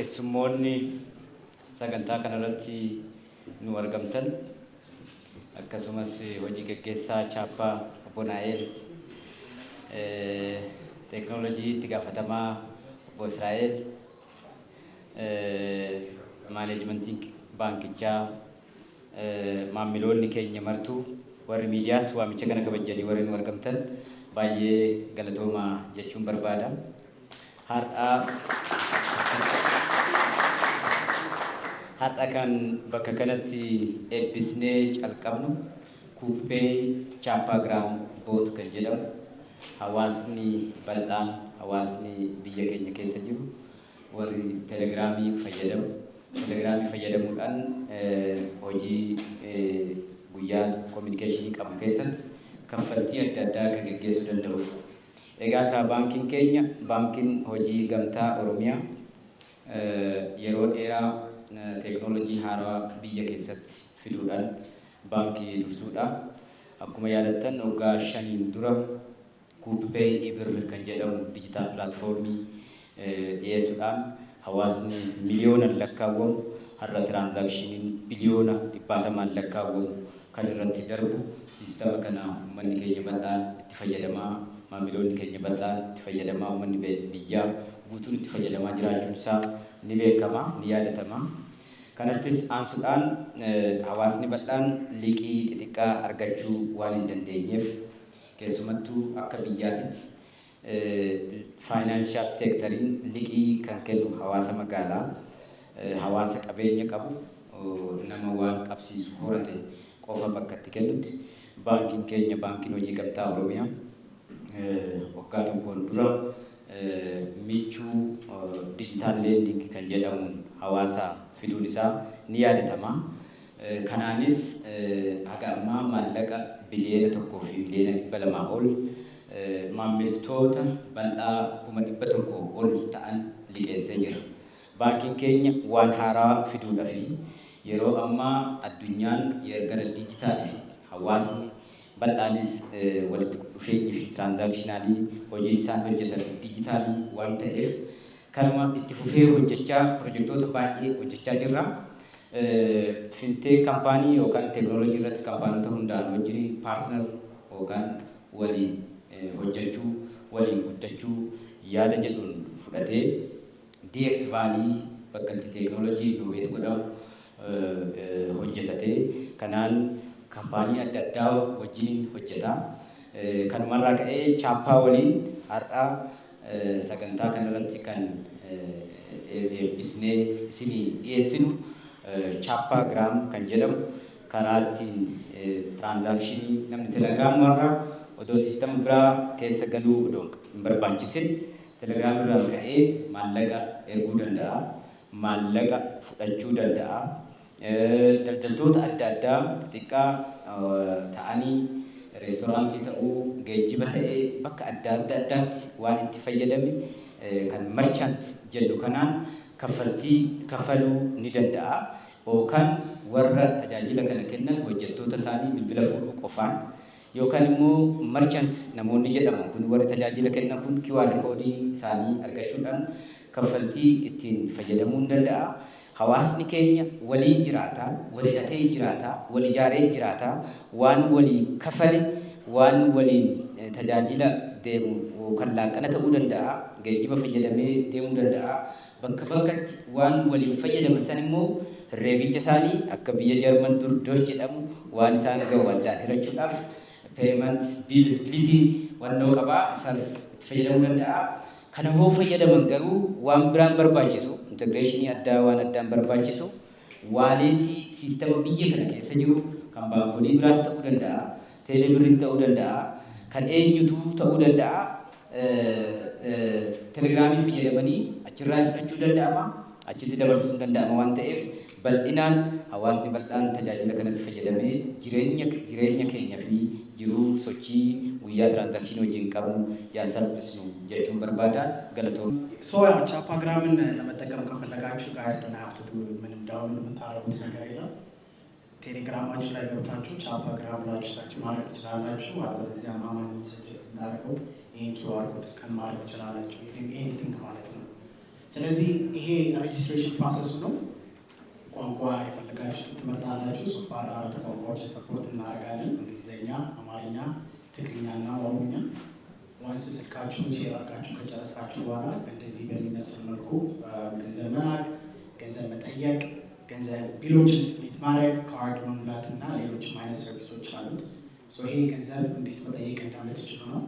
keessummoonni sagantaa kanarratti nu argamtan akkasumas hojii gaggeessaa chaappaa obbo Naa'el teeknooloojii itti gaafatamaa obbo Israa'el maaneejmentiin baankichaa maamiloonni keenya martuu warri miidiyaas waamicha kana kabajanii warri nu argamtan baay'ee galatoomaa jechuun barbaada. Har'a kan bakka kanatti eebbisnee calqabnu kuuppee chaappaagraam boot kan jedhamu hawaasni bal'aan hawaasni biyya keenya keessa jiru warri telegiraamii fayyadamuudhaan hojii guyyaa kominikeeshinii qabu keessatti kaffaltii adda addaa akka gaggeessuu danda'uuf. Egaa akka baankiin keenya baankiin hojii gamtaa Oromiyaa yeroo dheeraa teeknooloojii haaraa biyya keessatti fiduudhaan baankii dursuudha. Akkuma yaadattan waggaa 5 dura kuuppee ibir kan jedhamu dijitaal pilaatfoormii dhiyeessuudhaan hawaasni miliyoonaan lakkaawwamu har'a tiraanzaakshiniin biliyoona 100 lakkaawwamu kan irratti darbu siistama kana uummanni keenya bal'aan itti fayyadamaa maamiloonni keenya bal'aan itti fayyadamaa uummanni biyyaa guutuun itti fayyadamaa jiraachuun isaa ni beekama ni yaadatama. Kanattis aansuudhaan hawaasni bal'aan liqii xixiqqaa argachuu waan hin dandeenyeef keessumattuu akka biyyaatitti faayinaanshaal seektariin liqii kan kennu hawaasa magaalaa hawaasa qabeenya qabu nama waan qabsiisu horate qofa bakka itti kennutti baankiin keenya baankiin hojii gamtaa Oromiyaa waggaa tokkoon dura michuu dijitaal leending kan jedhamuun hawaasa fiduun isaa ni yaadatama. Kanaanis haga ammaa maallaqa biliyoona 1 fi biliyoona 200 ol maamiltoota bal'aa 100,000 ol ta'an liqeessee jira. Baankiin keenya waan haaraa fiduudha fi yeroo ammaa addunyaan gara dijitaalii hawaasni bal'aanis walitti dhufeenyi fi tiraanzaakshinaali hojiin isaan hojjetan dijitaalii waan ta'eef kanuma itti fufee hojjechaa pirojektoota baay'ee hojjechaa jirra. Fintee kaampaanii yookaan teeknooloojii irratti kaampaanota hundaan wajjin paartiner yookaan waliin hojjechuu waliin guddachuu yaada jedhuun fudhatee DX Valley bakka itti teeknooloojii innoveet godhamu hojjetatee kanaan kaampaanii adda addaa wajjin hojjeta. Kanumarraa ka'ee chaappaa waliin har'a sagantaa kanarratti kan eebbisnee isinii dhiyeessinu chaappaagraam kan jedhamu karaa ittiin tiraanzaakshinii namni telegiraamirraa odoo siistama biraa keessa galuu odoo hin barbaachisin telegiraamirraa ka'ee maallaqa erguu danda'a, maallaqa fudhachuu danda'a. Daldaltoota adda addaa xixiqqaa ta'anii reestooraantii ta'uu geejjiba ta'ee bakka adda addaatti waan itti fayyadame kan marchant jennu kanaan kaffaluu ni danda'a yookaan warra tajaajila kana kennan hojjettoota isaanii bilbila fuudhuu qofaan yookaan immoo marchant namoonni jedhaman kun warri tajaajila kennan kun QR koodii isaanii argachuudhaan kaffaltii ittiin fayyadamuu danda'a. Hawaasni keenya waliin jiraata, walhidhatee jiraata, wal ijaaree jiraata, waan walii kafale, waan waliin tajaajila deemu kan laaqana ta'uu danda'a, geejjiba fayyadamee deemuu danda'a. Bakka bakkatti waan waliin fayyadaman san immoo herreegicha isaanii akka biyya Jarman dur jedhamu waan isaan gahu addaan hirachuudhaaf payment bill splitting wannoo qabaa isaanis itti fayyadamuu danda'a. Kana hoo fayyadaman garuu waan biraan barbaachisu integreeshinii addaa waan addaan barbaachisu waaleetii siistama biyya kana keessa jiru kan baankoolii biraas ta'uu danda'a, teelebiriis ta'uu danda'a, kan eenyutu ta'uu danda'a. Telegiraamii fayyadamanii achirraa fudhachuu danda'ama, achitti dabarsuu danda'ama waan ta'eef bal'inaan hawaasni bal'aan tajaajila kanatti fayyadamee jireenya keenya fi jiruu sochii guyyaa tiraanzaakshinii wajjin qabu yaa salphisnu jechuun barbaada. Galatoom ቻፓግራምን ለመጠቀም ከፈለጋችሁ ጋይስ don't have to do ምንም ዳውን የምታረጉት ነገር የለም። ቴሌግራማችሁ ላይ ገብታችሁ ቻፓግራም ብላችሁ ሰርች ማድረግ ትችላላችሁ። አለበለዚያ ማማን ሰጀስት እናደርገው ይሄን QR ኮድ ስካን ማድረግ ትችላላችሁ። ኤኒቲንግ ማለት ነው። ስለዚህ ይሄ ሬጅስትሬሽን ፕሮሰሱ ነው። ቋንቋ የፈለጋችሁትን ትመርጣላችሁ። ሶፋር 4 ቋንቋዎች ሰፖርት እናደርጋለን፣ እንግሊዝኛ፣ አማርኛ፣ ትግርኛ እና ኦሮምኛ። ዋንስ ስልካችሁን ሼር አድርጋችሁ ከጨረሳችሁ በኋላ እንደዚህ በሚመስል መልኩ ገንዘብ መላክ፣ ገንዘብ መጠየቅ፣ ገንዘብ ቢሎችን ስፕሊት ማድረግ፣ ካርድ መሙላት እና ሌሎችም አይነት ሰርቪሶች አሉት። ይሄ ገንዘብ እንዴት መጠየቅ እንደምትችሉ ነው።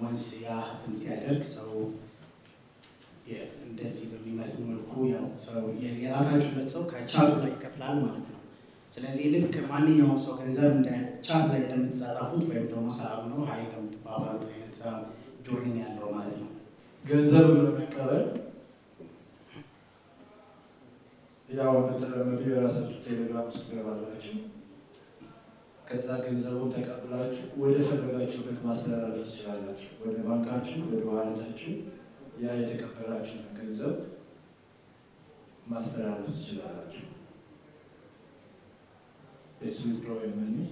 ዋንስ ያ ሲያደርግ ሰው እንደዚህ በሚመስል መልኩ ያው ሰው የላካችሁለት ሰው ከቻቱ ላይ ይከፍላል ማለት ነው። ስለዚህ ልክ ማንኛውም ሰው ገንዘብ እንደ ቻት ላይ እንደምትጻጻፉት ወይም ደግሞ ሰላም ነው ሀይ እንደምትባባሉት አይነት ጆይን ያለው ማለት ነው። ገንዘብ ለመቀበል ያው በተለምዶ የራሳችሁ ቴሌግራም ውስጥ ገባላችሁ። ከዛ ገንዘቡን ተቀብላችሁ ወደ ፈለጋችሁበት ማስተላለፍ ትችላላችሁ። ወደ ባንካችሁ፣ ወደ ዋሌታችሁ ያ የተቀበላችሁትን ገንዘብ ማስተላለፍ ትችላላችሁ። Let's withdraw your money.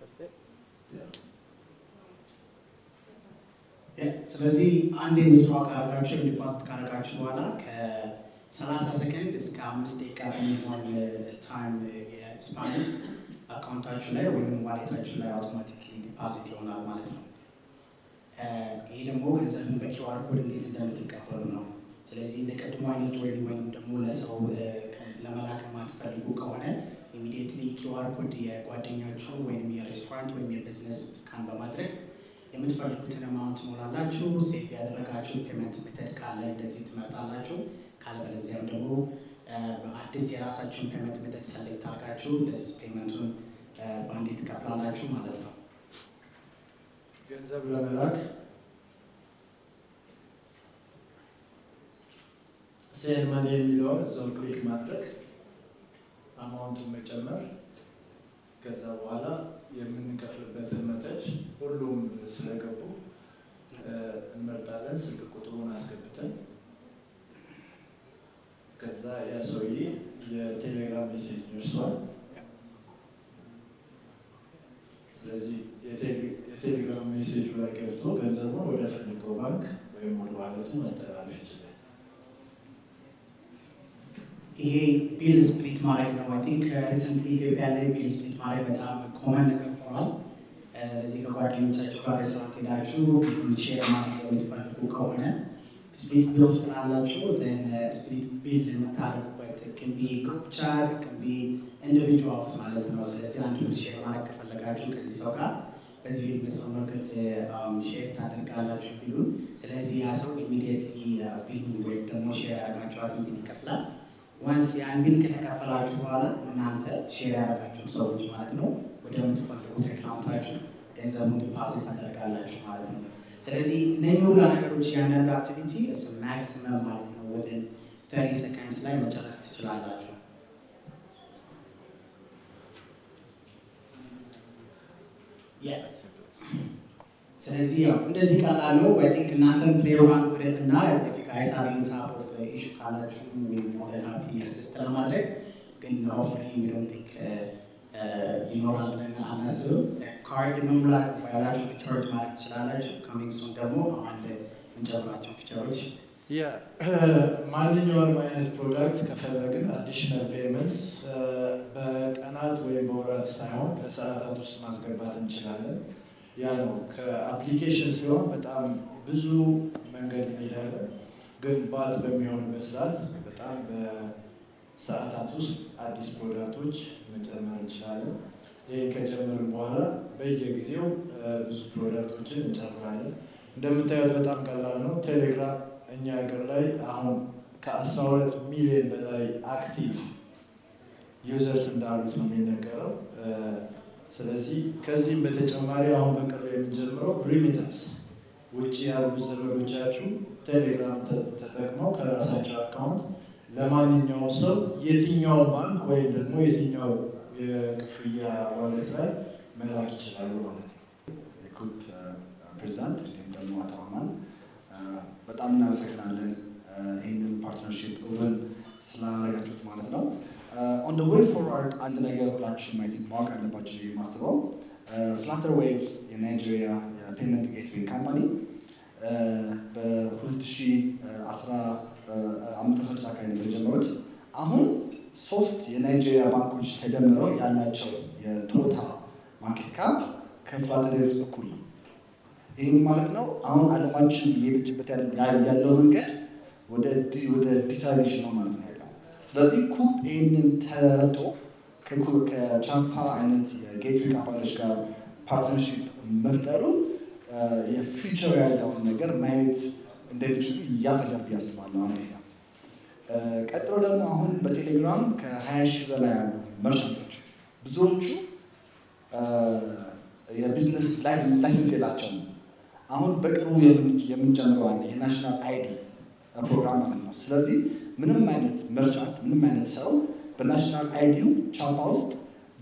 That's it? Yeah. ስለዚህ አንድ የምስሩ ካረጋችሁ ዲፖዚት ካረጋችሁ በኋላ ከ30 ሰከንድ እስከ 5 ደቂቃ በሚሆን ታይም የስፓን ውስጥ አካውንታችሁ ላይ ወይም ዋሌታችሁ ላይ አውቶማቲክሊ ዲፖዚት ይሆናል ማለት ነው። ይሄ ደግሞ ገንዘብን በኪዋር ኮድ እንዴት እንደምትቀበሉ ነው። ስለዚህ እንደ ቀድሞ አይነት ወይም ደግሞ ለሰው ለመላክ የማትፈልጉ ከሆነ ኢሚዲየትሊ ኪዋር ኮድ የጓደኛችሁ ወይም የሬስቶራንት ወይም የቢዝነስ ስካን በማድረግ የምትፈልጉትን አማውንት ሞላላችሁ። ሴፍ ያደረጋችሁ ፔመንት ሜተድ ካለ እንደዚህ ትመርጣላችሁ። ካለበለዚያም ደግሞ አዲስ የራሳችሁን ፔመንት ሜተድ ሰሌክት አድርጋችሁ ደስ ፔመንቱን በአንዴ ትከፍላላችሁ ማለት ነው። ገንዘብ ለመላክ ሴንድ መኒ የሚለውን እዛው ክሊክ ማድረግ፣ አማውንቱን መጨመር፣ ከዛ በኋላ የምንከፍልበትን መጠን ሁሉም ስለገቡ እንመርጣለን። ስልክ ቁጥሩን አስገብተን ከዛ ያ ሰውዬ የቴሌግራም ሜሴጅ ደርሷል። ስለዚህ የቴሌግራም ሜሴጅ ላይ ገብቶ ገንዘቡን ወደ ፈልገው ባንክ ወይም ወደ ዋሌቱ ማስተላለፍ ይችላል። ይሄ ቢል ስፕሊት ማድረግ ነው። አይ ቲንክ ሪሰንትሊ ኢትዮጵያ ላይ ቢል ስፕሊት ማድረግ በጣም ኮመን ነገር ሆኗል። ለዚህ ከጓደኞቻችሁ ጋር ሬስቶራንት ሄዳችሁ ቢሉን ሼር ማድረግ የምትፈልጉ ከሆነ ስፕሊት ቢል ስላላችሁ ስፕሊት ቢል የምታደርጉበት ክንቢ ግሩፕ ቻት ክንቢ ኢንዲቪጁዋልስ ማለት ነው። ስለዚህ አንድ ቢል ሼር ማድረግ ከፈለጋችሁ ከዚህ ሰው ጋር በዚህ ቢል በሰው መንገድ ሼር ታደርጋላችሁ ቢሉን። ስለዚህ ያ ሰው ኢሚዲየትሊ ቢሉን ወይም ደግሞ ሼር ያደርጋችኋትን ቢል ይከፍላል። ዋንስ ያን ቢል ከተከፈላችሁ በኋላ እናንተ ሼር ያደረጋችሁ ሰዎች ማለት ነው ወደምትፈልጉት አካውንታችሁ ገንዘቡን ዲፖዚት ታደርጋላችሁ ማለት ነው። ስለዚህ እነዚህ ሁሉ ነገሮች ያንዳንዱ አክቲቪቲ ማክሲመም ማለት ነው ወደ 30 ሰከንድስ ላይ መጨረስ ትችላላችሁ። ስለዚህ ያው እንደዚህ ቀላል ነው። አይ ቲንክ እናንተን ፕሌይ ዋን ብሬት እና ኤፊካይስ አሪን ታፕ ኦፍ ኢሹ ካላችሁ ሞር ሃፒ አሲስት ለማድረግ ግን ሆፕፉሊ ዊ ዶንት ቲንክ ይኖራል ብለን አናስብም። ካርድ መሙላት ባያላችሁ ሪቻርጅ ማድረግ ትችላላችሁ። ካሚንግ ሱን ደግሞ አንድ እንጨምራቸው ፊቸሮች ማንኛውንም አይነት ፕሮዳክት ከፈለግን አዲሽናል ፔመንትስ በቀናት ወይም በወራት ሳይሆን በሰዓታት ውስጥ ማስገባት እንችላለን። ያ ነው። ከአፕሊኬሽን ሲሆን በጣም ብዙ መንገድ እንሄዳለን፣ ግን ባት በሚሆንበት ሰዓት በጣም በሰዓታት ውስጥ አዲስ ፕሮዳክቶች መጨመር እንችላለን። ይህን ከጀመርን በኋላ በየጊዜው ብዙ ፕሮዳክቶችን እንጨምራለን። እንደምታዩት በጣም ቀላል ነው። ቴሌግራም እኛ ሀገር ላይ አሁን ከ12 ሚሊዮን በላይ አክቲቭ ዩዘርስ እንዳሉት ነው የሚነገረው። ስለዚህ ከዚህም በተጨማሪ አሁን በቅርብ የምንጀምረው ሪሚታንስ ውጭ ያሉ ዘመዶቻችሁ ቴሌግራም ተጠቅመው ከራሳቸው አካውንት ለማንኛውም ሰው የትኛው ባንክ ወይም ደግሞ የትኛው የክፍያ ዋሌት ላይ መላክ ይችላሉ ማለት ነው። የኩፕ ፕሬዚዳንት እንዲሁም ደግሞ አቶ አማን በጣም እናመሰግናለን ይህንን ፓርትነርሺፕ እውን ስላደረጋችሁት ማለት ነው። ኦን ደ ዌይ ፎርዋርድ አንድ ነገር ሁላችሁም አይ ቲንክ ማወቅ አለባችሁ የማስበው ፍላተር ዌቭ የናይጄሪያ የፔመንት ጌትዌይ ካምፓኒ በ2010 አካባቢ ነው የጀመሩት። አሁን 3 የናይጄሪያ ባንኮች ተደምረው ያላቸው የቶታል ማርኬት ካፕ ከፍላተር ዌቭ እኩል ነው። ይህም ማለት ነው አሁን ዓለማችን እየሄደችበት ያለው መንገድ ወደ ዲጂታላይዜሽን ነው ማለት ነው ያለው። ስለዚህ ኩፕ ይህንን ተረድቶ ከቻፓ አይነት የጌትዌይ ካምፓኒዎች ጋር ፓርትነርሺፕ መፍጠሩ የፊውቸር ያለውን ነገር ማየት እንደሚችሉ እያፈለብ ያስባለሁ። አንደኛ ቀጥሎ ደግሞ አሁን በቴሌግራም ከ20 ሺህ በላይ ያሉ መርቻንቶች ብዙዎቹ የቢዝነስ ላይሰንስ የላቸውም። አሁን በቅርቡ የምንጀምረው አለ የናሽናል አይዲ ፕሮግራም ማለት ነው። ስለዚህ ምንም አይነት መርቻንት ምንም አይነት ሰው በናሽናል አይዲው ቻፓ ውስጥ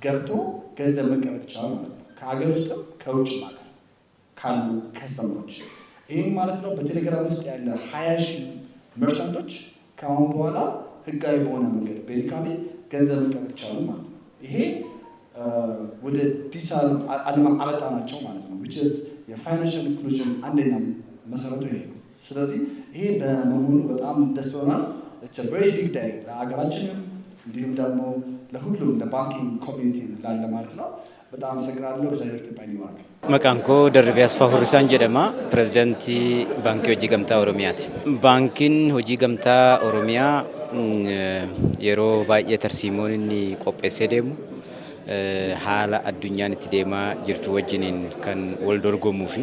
ገብቶ ገንዘብ መቀበል ይችላል ማለት ነው። ከሀገር ውስጥም ከውጭ ማለት ካሉ ከስተመሮች። ይህም ማለት ነው በቴሌግራም ውስጥ ያለ 20 ሺህ መርቻንቶች ከአሁን በኋላ ህጋዊ በሆነ መንገድ ቤዚካሊ ገንዘብ መቀበል ይችላሉ ማለት ነው። ይሄ ወደ ዲጂታል ዓለም አመጣናቸው ማለት ነው። which is የፋይናንሻል ኢንክሉዥን አንደኛ መሰረቱ ይሄ ነው። ስለዚህ ይሄ በመሆኑ በጣም ደስ ብሎናል። it's a very big day ለሀገራችንም እንዲሁም ደግሞ ለሁሉም ለባንኪንግ ኮሚኒቲ ላለ ማለት ነው። በጣም አመሰግናለሁ። እግዚአብሔር ኢትዮጵያን ይባርክ። Maqaan koo Darbe Asfaa Hurrisaan jedhama. Pirezidaantii Baankii Hojii Gamtaa Oromiyaati. Baankiin Hojii Gamtaa Oromiyaa yeroo baay'ee tarsiimoon inni qopheessee deemu haala addunyaan itti deemaa jirtu wajjiniin kan wal dorgomuu fi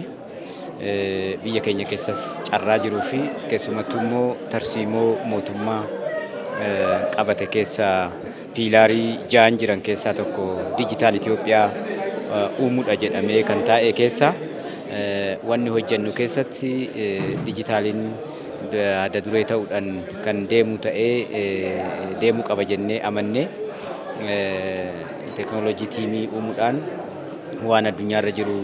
biyya keenya keessas carraa jiruu fi keessumattuu immoo tarsiimoo mootummaa qabate keessaa piilaarii 6 jiran keessaa tokko Digital Itoophiyaa uumuudha jedhamee kan taa'e keessa wanni hojjennu keessatti dijitaaliin adda duree ta'uudhaan kan deemu ta'ee deemuu qaba jennee amannee teekinooloojii tiimii uumuudhaan waan addunyaarra jiru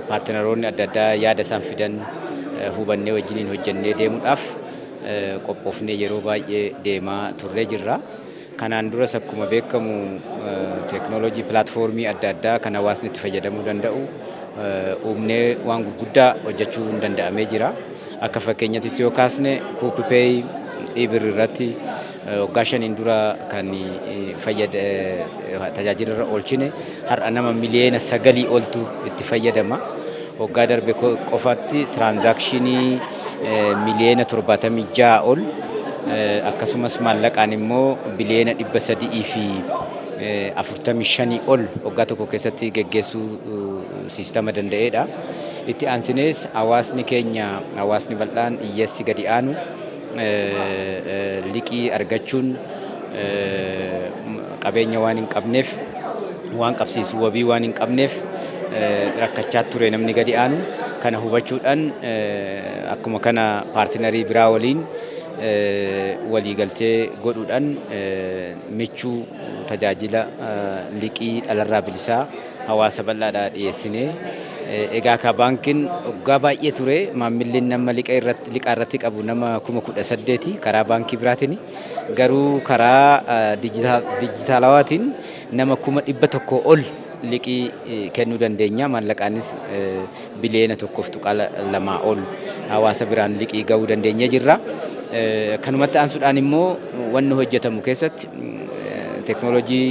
paartinaroonni adda addaa yaada isaan fidan hubannee wajjiniin hojjennee deemuudhaaf qophoofnee yeroo baay'ee deemaa turree jirra. Kanaan duras akkuma beekamu teekinooloojii pilaatfoormii adda addaa kan hawaasni itti fayyadamuu danda'u uumnee waan gurguddaa hojjechuu danda'amee jira. Akka fakkeenyaatti yoo kaasne Kuuppii Ibir irratti waggaa 5 dura kan tajaajila irra oolchine har'a nama miliyoona 9 oltu itti fayyadama. Waggaa darbe qofaatti tiraansaakshinii miliyoona 76 ol akkasumas maallaqaan immoo biliyoona 345 ol waggaa tokko keessatti geggeessuu siistama danda'eedha. Itti aansinees hawaasni keenya hawaasni bal'aan hiyyeessi gadi aanu liqii argachuun qabeenya waan hin qabneef waan qabsiisu wabii waan hin qabneef rakkachaa ture namni gadi aanu kana hubachuudhaan akkuma kana paartinarii biraa waliin waliigaltee godhuudhaan michuu tajaajila liqii dhalarraa bilisaa hawaasa bal'aadhaa dhiyeessinee egaa ka baankiin waggaa baay'ee ture maamilleen nama liqaa irratti qabu nama 18,000 karaa baankii biraatiin garuu karaa dijitaalawaatiin nama 100,000 ol liqii kennuu dandeenya. Maallaqaanis biliyoona 1.2 ol hawaasa biraan liqii ga'uu dandeenya jirra. Kanumatti aansuudhaan immoo wanni hojjetamu keessatti teekinooloojii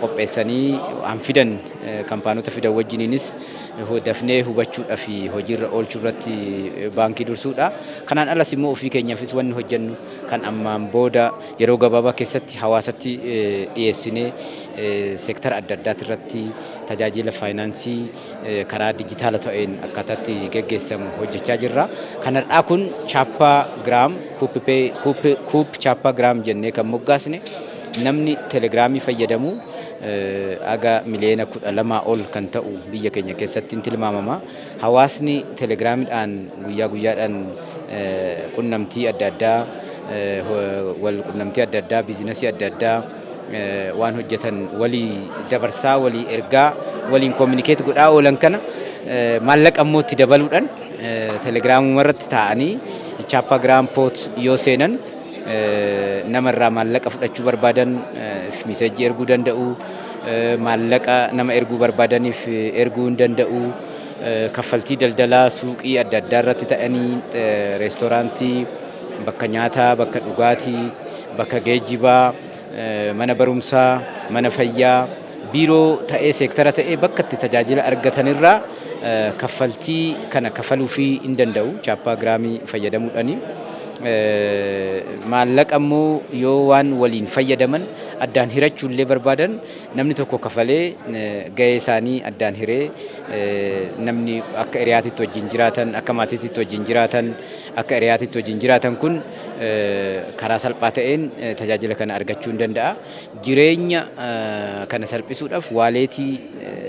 qopheessanii hanfidan kaampaanota fidan wajjiniinis dafnee hubachuudhaaf hojiirra oolchuu irratti baankii dursuudha. Kanaan alas immoo ofii keenyaafis wanni hojjennu kan ammaan booda yeroo gabaabaa keessatti hawaasatti dhiyeessinee seektara adda addaati irratti tajaajila faayinaansii karaa dijitaala ta'een akkaataatti geggeessamu hojjechaa jirra. Kanadhaa kun chaappaa giraam kuup chaappaa giraam jennee kan moggaasne namni telegiraamii fayyadamu aga miliyoona 12 ol kan ta'u biyya keenya keessatti tilmaamama. Hawaasni telegiraamiidhaan guyyaa guyyaadhaan qunnamtii adda addaa wal qunnamtii adda addaa biizinasii adda addaa waan hojjetan walii dabarsaa walii ergaa waliin kominikeet godhaa oolan kana maallaqa immoo itti dabaluudhaan telegiraamuma irratti taa'anii chaappaa giraam poot yoo seenan namarraa maallaqa fudhachuu barbaadan miseejii erguu danda'u maallaqa nama erguu barbaadaniif erguu hin danda'u. Kaffaltii daldalaa suuqii adda addaa irratti ta'anii reestooraantii, bakka nyaataa, bakka dhugaatii, bakka geejjibaa, mana barumsaa, mana fayyaa, biiroo ta'ee seektara ta'ee bakka itti tajaajila argatanirraa kaffaltii kana kafaluufii hin danda'u chaappaa giraamii fayyadamuudhaani. Maallaqa immoo yoo waan waliin fayyadaman addaan hirachuullee barbaadan namni tokko kafalee gahee isaanii addaan hiree namni akka hiriyaatitti wajjin jiraatan, akka maatiitti wajjin jiraatan, akka hiriyaatitti wajjin jiraatan kun karaa salphaa ta'een tajaajila kana argachuu hin danda'a. Jireenya kana salphisuudhaaf waaleetii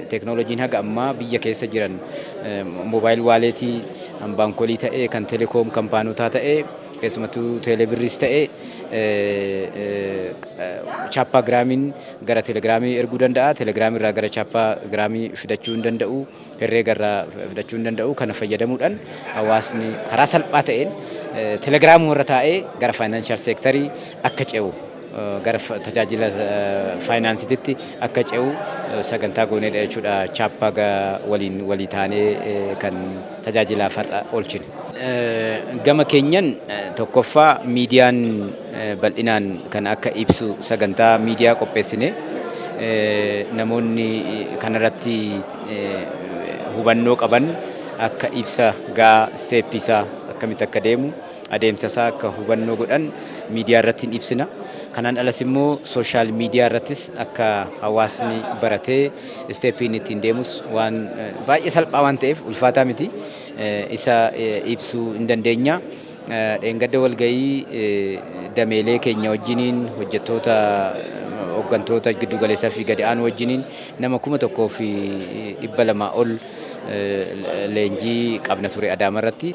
teknooloojiin haga ammaa biyya keessa jiran moobaayil waaleetii baankolii ta'ee kan telekoom kampaanotaa ta'ee keessumattuu teelebirriis ta'ee chaappaa giraamiin gara teelegiraamii erguu danda'a. Teelegiraamii irraa gara chaappaa giraamii fidachuu hin danda'u. Herreega irraa fidachuu hin danda'u. Kana fayyadamuudhaan hawaasni karaa salphaa ta'een teelegiraamii irra taa'ee gara faayinaanshal seektarii akka ce'u gara tajaajila faayinaansiitti akka ce'u sagantaa gooneedha jechuudha. Chaappaa waliin walii taanee kan tajaajilaaf har'a oolchine. Gama keenyan tokkoffaa miidiyaan bal'inaan kan akka ibsu sagantaa miidiyaa qopheessine namoonni kanarratti hubannoo qaban akka ibsa gaa steeppiisaa akkamitti akka deemu adeemsa isaa akka hubannoo godhan miidiyaa irratti hin ibsina. Kanaan alas immoo sooshaal miidiyaa irrattis akka hawaasni baratee steeppiin ittiin deemus waan baay'ee salphaa waan ta'eef ulfaataa miti isa ibsuu hin dandeenya. Dheengadda walgahii dameelee keenya wajjiniin hojjettoota hooggantoota giddu galeessaa fi gadi aanu wajjiniin nama 1,200 ol leenjii qabna ture Adaama irratti.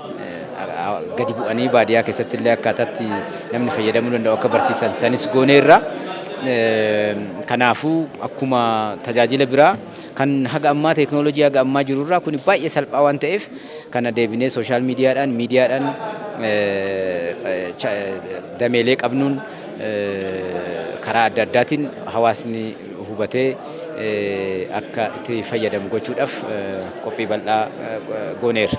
Gadi bu'anii baadiyyaa keessatti illee akkaataatti namni fayyadamuu danda'u akka barsiisan sanis gooneerra. Kanaafuu akkuma tajaajila biraa kan haga ammaa teeknooloojii haga ammaa jirurraa kun baay'ee salphaa waan ta'eef kana deebinee sooshaal miidiyaadhaan dameelee qabnuun karaa adda addaatiin hawaasni hubatee akka itti fayyadamu gochuudhaaf qophii bal'aa gooneerra.